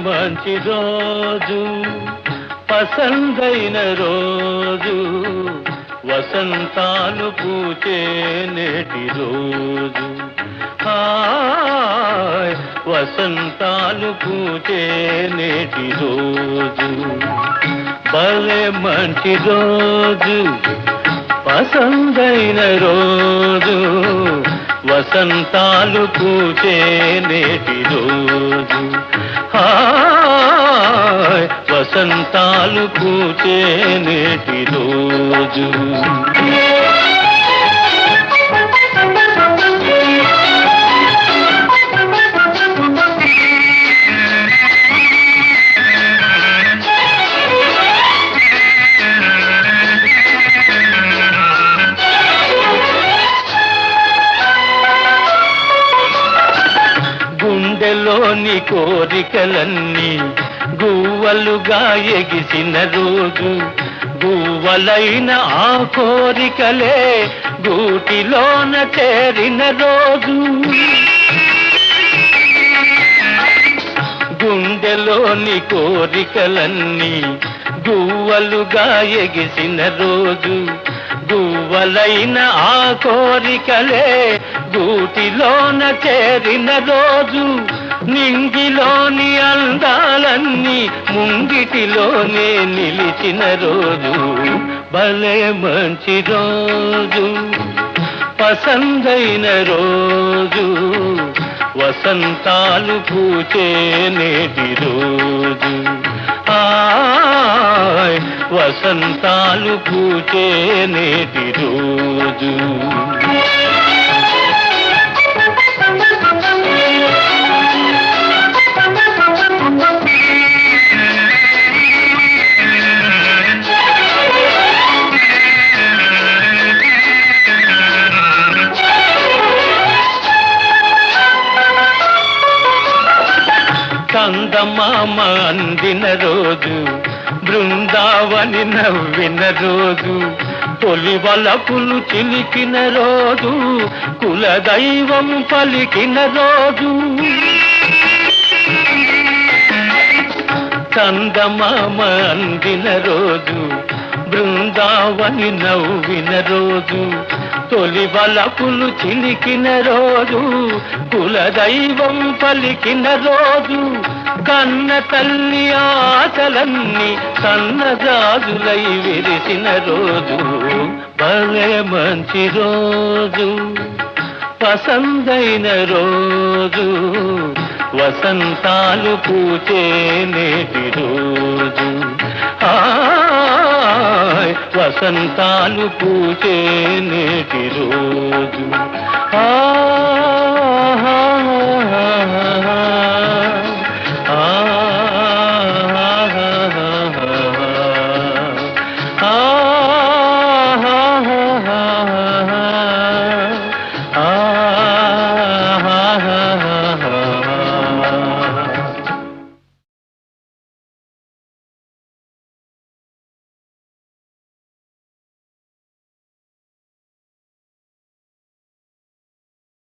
మంచి రోజు పసందైన రోజు వసంతాలు పూచే నేటి రోజు హాయ్ వసంతాలు పూచే నేటి రోజు భలే మంచి రోజు పసందైన రోజు వసంతాలు పూచే నేటి రోజు హాయ్ వసంతాలు పూచే నేటి రోజు గుండెలోని కోరికలన్నీ గువ్వలుగా ఎగిసిన రోజు గువ్వలైన ఆ కోరికలే గూటిలోన చేరిన రోజు గుండెలోని కోరికలన్నీ గువ్వలుగా ఎగిసిన రోజు గువ్వలైన ఆ కోరికలే గూటిలోన చేరిన రోజు నింగిలోని అందాలన్నీ ముంగిటిలోనే నిలిచిన రోజు భలే మంచి రోజు పసందైన రోజు వసంతాలు పూచే నేటి రోజు హాయ్ వసంతాలు పూచే నేటి రోజు చందమామ అందిన రోజు బృందావని నవ్విన రోజు తొలి వలపులు చిలికిన రోజు కులదైవం పలికిన రోజు చందమామ అందిన రోజు బృందావని నవ్విన రోజు తొలి వలపులు చిలికిన రోజు కులదైవం పలికిన రోజు కన్న తల్లి ఆశలన్నీ సన్నజాజులై విరిసిన రోజు భలే మంచి రోజు పసందైన రోజు వసంతాలు పూచే నేటి రోజు హాయ్ వసంతాలు పూచే నేటి రోజు